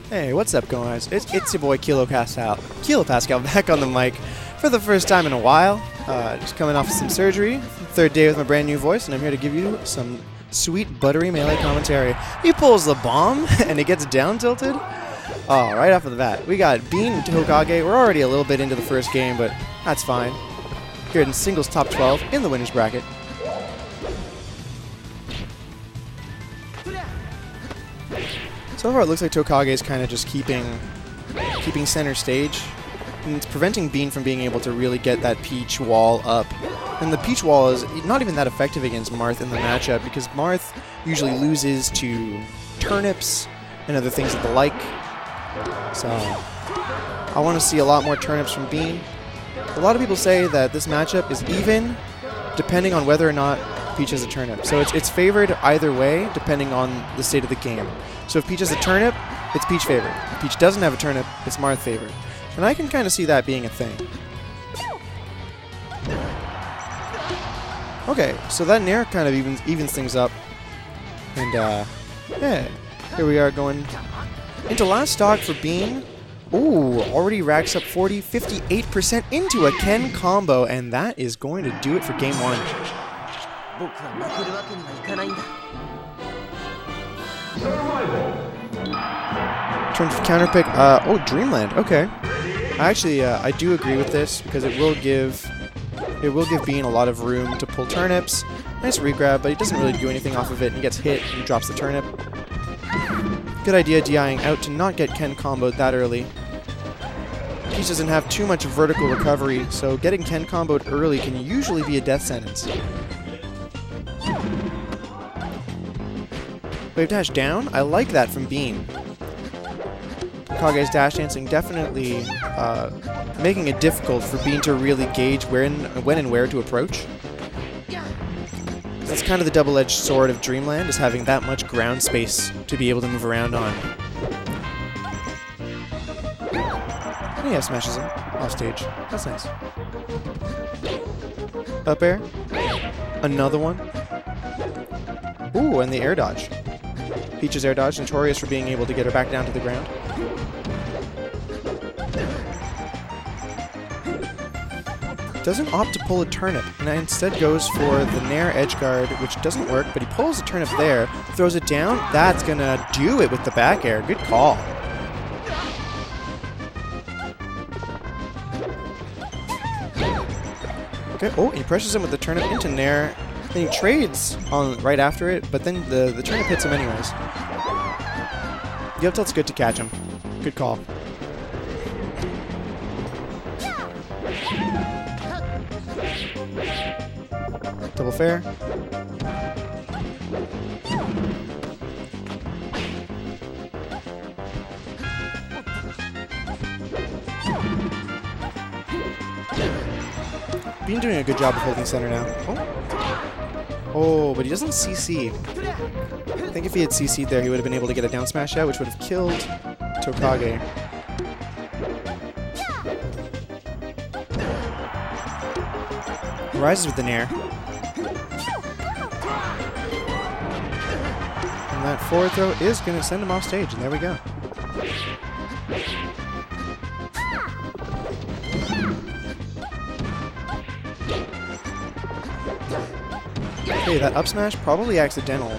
Hey, what's up, guys? It's your boy Kilo Pascal back on the mic for the first time in a while. Just coming off of some surgery, third day with my brand new voice, and I'm here to give you some sweet buttery melee commentary. He pulls the bomb and it gets down tilted. Oh, right off of the bat, we got Bean and Tokage. We're already a little bit into the first game, but that's fine. Here in singles top 12 in the winners bracket. So far, it looks like Tokage is kind of just keeping center stage, and it's preventing Bean from being able to really get that Peach wall up. And the Peach wall is not even that effective against Marth in the matchup because Marth usually loses to turnips and other things of the like. So I want to see a lot more turnips from Bean. A lot of people say that this matchup is even, depending on whether or not Peach has a turnip. So it's favored either way, depending on the state of the game. So if Peach has a turnip, it's Peach favored. If Peach doesn't have a turnip, it's Marth favored. And I can kind of see that being a thing. Okay, so that Nair kind of evens things up. And yeah, here we are going into last stock for Bean. Ooh, already racks up 58% into a Ken combo, and that is going to do it for game one. Turn for counter pick. Oh, Dreamland. Okay. I do agree with this because it will give Bean a lot of room to pull turnips. Nice regrab, but he doesn't really do anything off of it. And he gets hit and he drops the turnip. Good idea DIing out to not get Ken comboed that early. Peach doesn't have too much vertical recovery, so getting Ken comboed early can usually be a death sentence. Wave dash down? I like that from Bean. Tokage's dash dancing definitely making it difficult for Bean to really gauge when and where to approach. That's kind of the double-edged sword of Dreamland, is having that much ground space to be able to move around on. And he smashes him off stage. That's nice. Up air. Another one. Ooh, and the air dodge. Peach's air dodge, notorious for being able to get her back down to the ground. Doesn't opt to pull a turnip, and instead goes for the Nair edge guard, which doesn't work, but he pulls a turnip there, throws it down. That's gonna do it with the back air. Good call. Okay, oh, he pressures him with the turnip into Nair. Then he trades on right after it, but then the turnip hits him anyways. The up tilt's good to catch him. Good call. Double fair. Bean doing a good job of holding center now. Oh, but he doesn't CC. I think if he had CC'd there, he would have been able to get a down smash out, which would have killed Tokage. He rises with the Nair. And that forward throw is going to send him off stage, and there we go. Okay, that up smash probably accidental.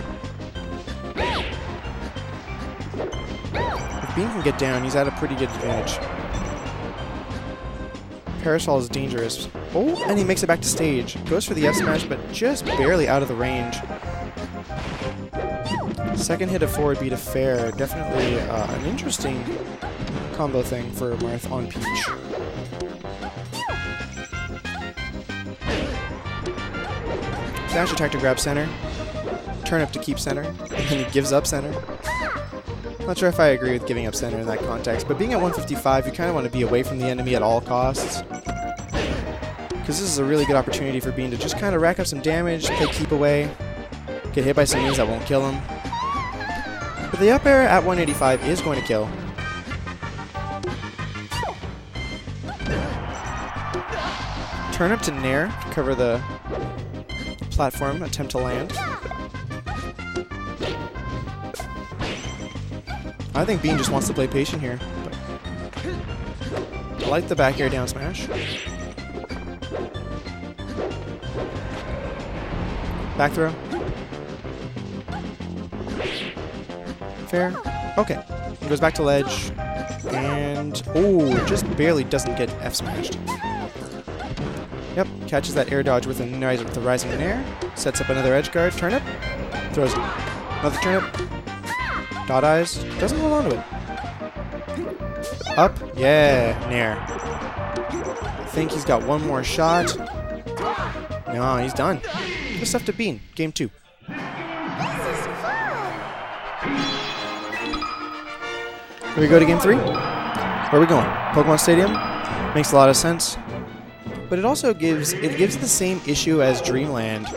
If Bean can get down, he's at a pretty good advantage. Parasol is dangerous. Oh, and he makes it back to stage. Goes for the F smash, but just barely out of the range. Second hit of forward B to fair. Definitely an interesting combo thing for Marth on Peach. Dash attack to grab center. Turn up to keep center. And then he gives up center. Not sure if I agree with giving up center in that context, but being at 155, you kind of want to be away from the enemy at all costs. Because this is a really good opportunity for Bean to just kind of rack up some damage, play keep away, Get hit by some moves that won't kill him. But the up air at 185 is going to kill. Turn up to Nair to cover the platform, attempt to land. I think Bean just wants to play patient here. But I like the back air down smash. Back throw. Fair. Okay. He goes back to ledge. And, oh, just barely doesn't get F smashed. Yep, catches that air dodge with the rising Nair. Sets up another edge guard. Turnip. Throws another turnip. Dot eyes. Doesn't hold on to it. Up. Yeah, Nair. I think he's got one more shot. No, he's done. Good stuff to Bean. Game 2. Here we go to game 3. Where are we going? Pokemon Stadium? Makes a lot of sense. But it also gives the same issue as Dreamland,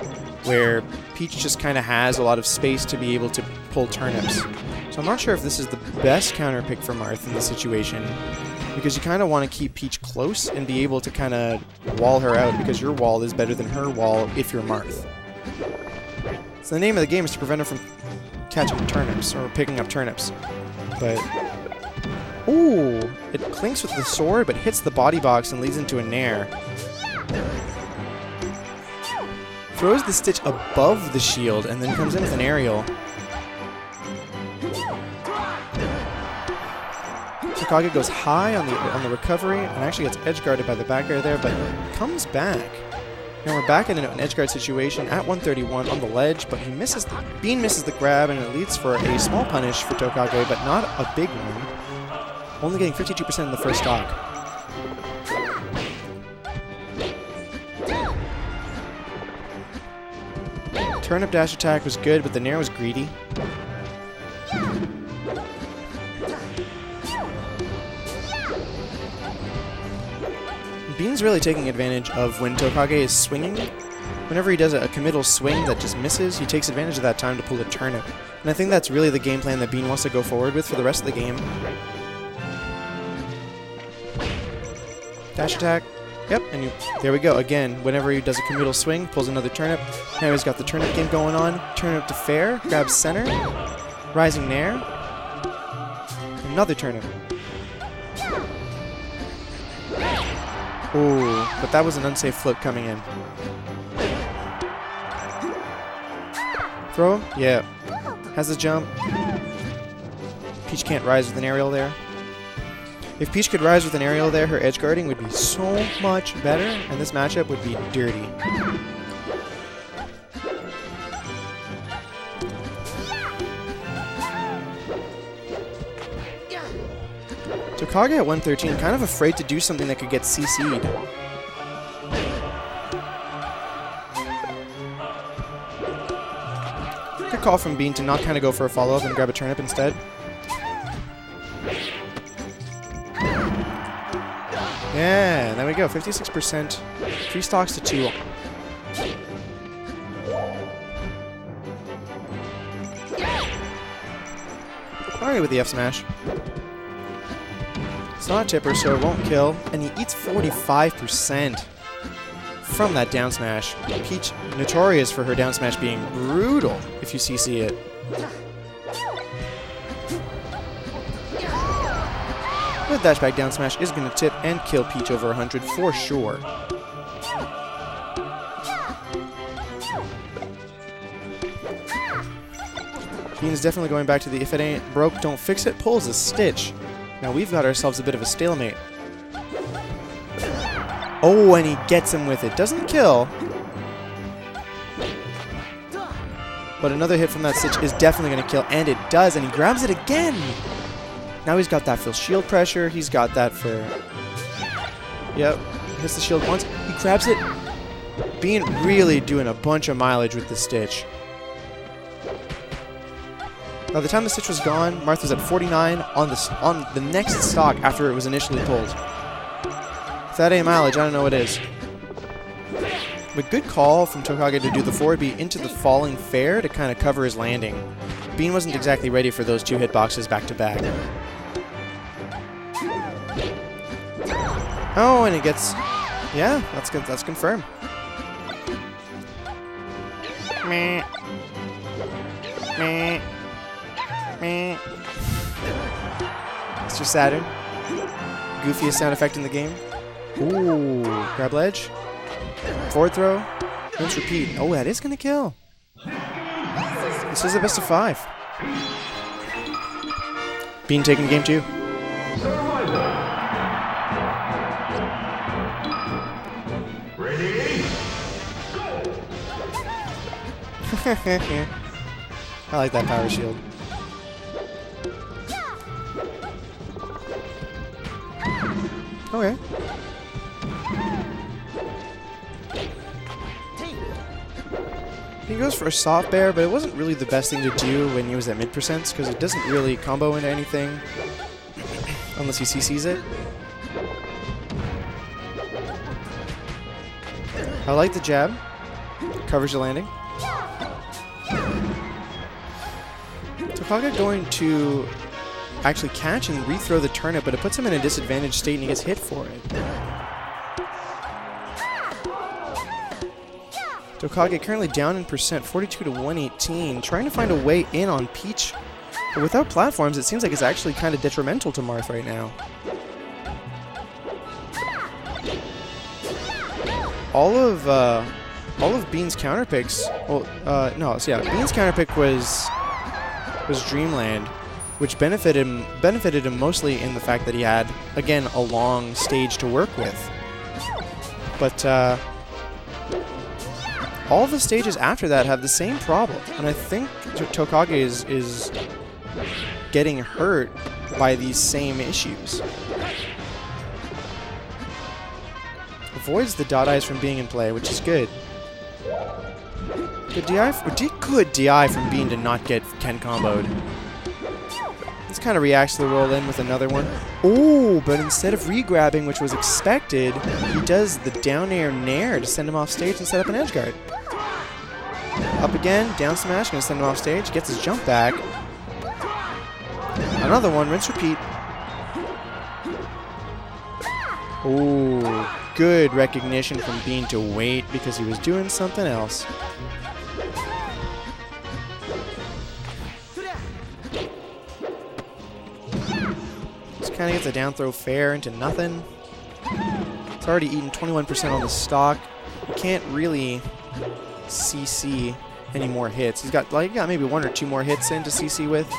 where Peach just kind of has a lot of space to be able to pull turnips. So I'm not sure if this is the best counter pick for Marth in this situation, because you kind of want to keep Peach close and be able to kind of wall her out, because your wall is better than her wall if you're Marth. So the name of the game is to prevent her from catching turnips, or picking up turnips. But, ooh, it clinks with the sword, but hits the body box and leads into a Nair. Throws the Stitch above the shield, and then comes in with an aerial. Tokage goes high on the recovery, and actually gets edge guarded by the back air there, but comes back. Now we're back in an edge guard situation at 131 on the ledge, but Bean misses the grab, and it leads for a small punish for Tokage, but not a big one. Only getting 52% in the first stock. Turnip dash attack was good, but the Nair was greedy. Bean's really taking advantage of when Tokage is swinging. Whenever he does a committal swing that just misses, he takes advantage of that time to pull a turnip. And I think that's really the game plan that Bean wants to go forward with for the rest of the game. Dash attack. Yep, and there we go. Again, whenever he does a committal swing, pulls another turnip. Now he's got the turnip game going on. Turnip to fair, grabs center. Rising Nair. Another turnip. Ooh, but that was an unsafe flip coming in. Throw? Yeah. Has the jump. Peach can't rise with an aerial there. If Peach could rise with an aerial there, her edge guarding would be so much better, and this matchup would be dirty. Tokage at 113, kind of afraid to do something that could get CC'd. Good call from Bean to not kind of go for a follow-up and grab a turnip instead. Yeah, there we go, 56%. 3 stocks to 2. Alright with the F smash. It's not a tipper, so it won't kill, and he eats 45% from that down smash. Peach, notorious for her down smash being brutal if you CC it. The dash back down smash is going to tip and kill Peach over 100 for sure. Bean's definitely going back to the if it ain't broke, don't fix it, pulls a Stitch. Now we've got ourselves a bit of a stalemate. Oh, and he gets him with it. Doesn't kill. But another hit from that Stitch is definitely going to kill, and it does, and he grabs it again! Now he's got that for shield pressure, he's got that for... Yep, hits the shield once, he grabs it. Bean really doing a bunch of mileage with the Stitch. By the time the Stitch was gone, Marth was at 49 on the next stock after it was initially pulled. If that ain't mileage, I don't know what is. But good call from Tokage to do the forward B into the falling fair to kind of cover his landing. Bean wasn't exactly ready for those 2 hitboxes back to back. Oh, and it gets... Yeah, that's good. That's confirmed. Meh. Meh. Meh. Mr. Saturn. Goofiest sound effect in the game. Ooh, grab ledge. Forward throw. Rinse repeat. Oh, that is going to kill. This is a best of 5. Bean taking game 2. Ready? Go! I like that power shield. Okay. He goes for a soft bear, but it wasn't really the best thing to do when he was at mid percents because it doesn't really combo into anything unless he CCs it. I like the jab. Covers the landing. Tokage going to actually catch and rethrow the turnip, but it puts him in a disadvantaged state and he gets hit for it. Tokage currently down in percent, 42 to 118, trying to find a way in on Peach. But without platforms, it seems like it's actually kind of detrimental to Marth right now. All of Bean's counterpicks, Bean's counterpick was Dreamland, which benefited him mostly in the fact that he had, again, a long stage to work with. But all the stages after that have the same problem, and I think Tokage is getting hurt by these same issues. Avoids the dot eyes from being in play, which is good. Good DI from Bean to not get Ken comboed. This kind of reacts to the roll in with another one. Oh, but instead of re-grabbing, which was expected, he does the down air nair to send him off stage and set up an edge guard. Up again, down smash, gonna send him off stage, gets his jump back. Another one, rinse repeat. Ooh, good recognition from Bean to wait because he was doing something else. Just kind of gets a down throw fair into nothing. It's already eaten 21% on the stock. He can't really CC any more hits. He's got maybe 1 or 2 more hits in to CC with.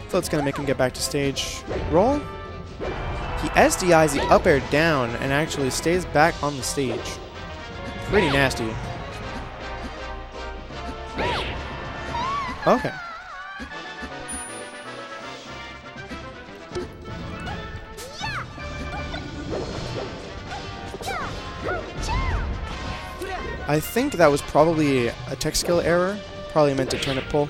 So it's going to make him get back to stage. Roll. He SDIs the up air down and actually stays back on the stage. Pretty nasty. Okay. I think that was probably a tech skill error. Probably meant to turnip pull.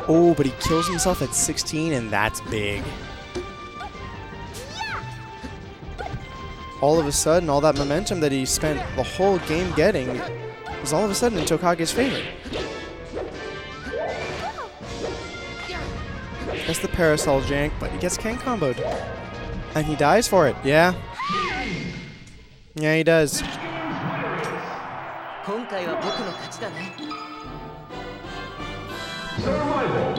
Oh, but he kills himself at 16, and that's big. All of a sudden, all that momentum that he spent the whole game getting was all of a sudden in Tokage's favor. That's the parasol jank, but he gets Ken comboed. And he dies for it, yeah. Yeah, he does. Survival.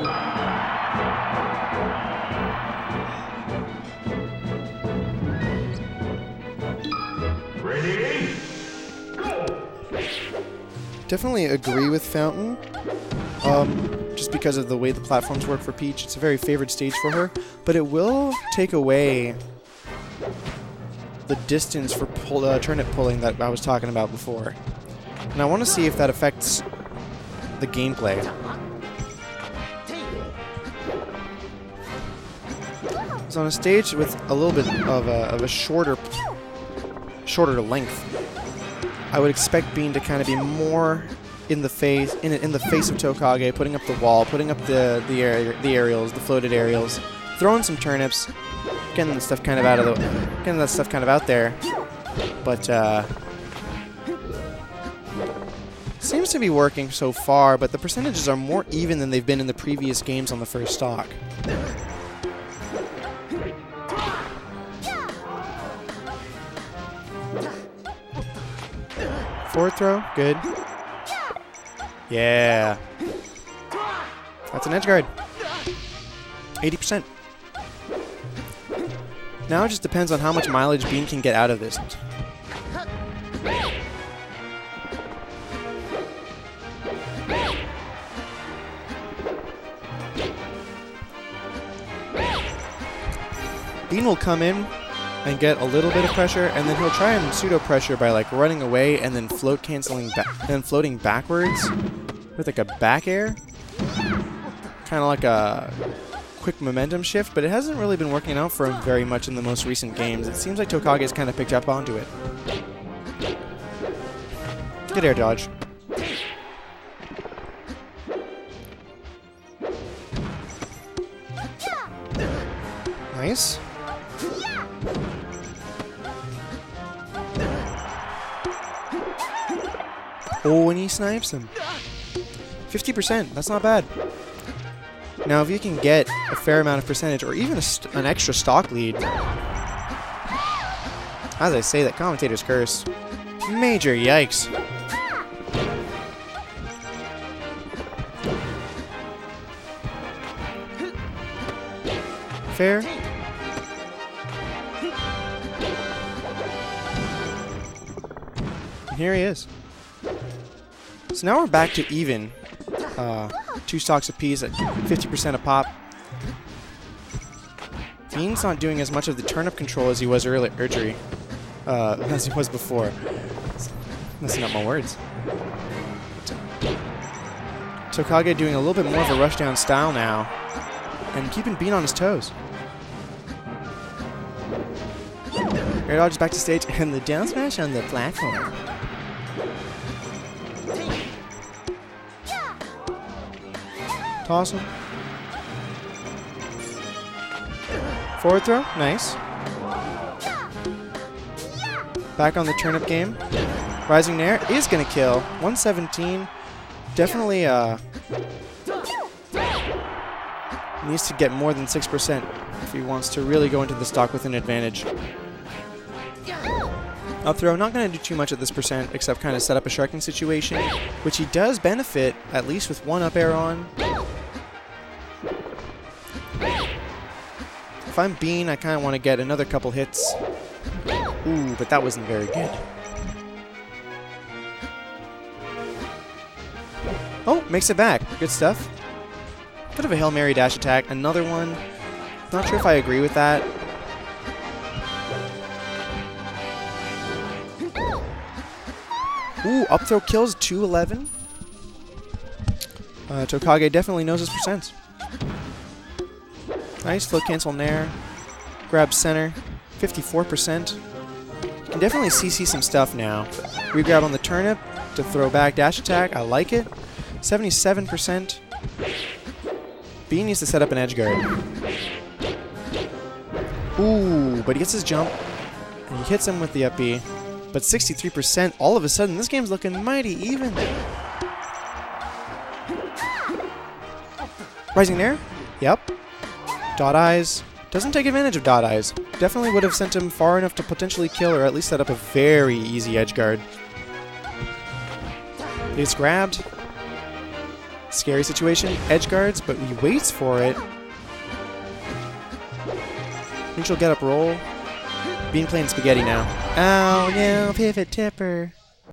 Ready? Go! Definitely agree with Fountain. Just because of the way the platforms work for Peach, it's a very favored stage for her, but it will take away the distance for turnip pulling that I was talking about before. And I want to see if that affects the gameplay. So on a stage with a little bit of a shorter length, I would expect Bean to kind of be more in the face of Tokage, putting up the wall, putting up the aerials, the floated aerials, throwing some turnips, getting that stuff kind of out there. But seems to be working so far, but the percentages are more even than they've been in the previous games on the first stock. Forward throw, good. Yeah. That's an edge guard. 80%. Now it just depends on how much mileage Bean can get out of this. Bean will come in and get a little bit of pressure, and then he'll try and pseudo pressure by like running away and then floating backwards with like a back air, kind of like a quick momentum shift. But it hasn't really been working out for him very much in the most recent games. It seems like Tokage's kind of picked up onto it. Good air dodge. Nice. Oh, and he snipes him. 50%, that's not bad. Now, if you can get a fair amount of percentage, or even an extra stock lead, as I say, that commentator's curse. Major yikes. Fair. And here he is. So now we're back to even. 2 stocks apiece at 50% a pop. Bean's not doing as much of the turnip control as he was as he was before. Messing up my words. Tokage doing a little bit more of a rushdown style now, and keeping Bean on his toes. Air dodge back to stage, and the down smash on the platform. Toss him. Forward throw, nice. Back on the turnip game. Rising Nair is going to kill. 117. Definitely needs to get more than 6% if he wants to really go into the stock with an advantage. Up throw, not going to do too much at this percent except kind of set up a sharking situation, which he does benefit, at least with one up air on. If I'm Bean, I kind of want to get another couple hits. Ooh, but that wasn't very good. Oh, makes it back. Good stuff. Bit of a Hail Mary dash attack. Another one. Not sure if I agree with that. Ooh, up throw kills 211. Tokage definitely knows his percents. Nice float cancel nair. Grab center. 54%. Can definitely CC some stuff now. Regrab on the turnip to throw back dash attack. I like it. 77%. Bean needs to set up an edge guard. Ooh, but he gets his jump. And he hits him with the up B. But 63%, all of a sudden, this game's looking mighty even. Rising Nair? Yep. Dot eyes. Doesn't take advantage of dot eyes. Definitely would have sent him far enough to potentially kill or at least set up a very easy edge guard. It's grabbed. Scary situation. Edge guards, but he waits for it. Neutral get up roll. Bean playing spaghetti now. Oh no, pivot tipper.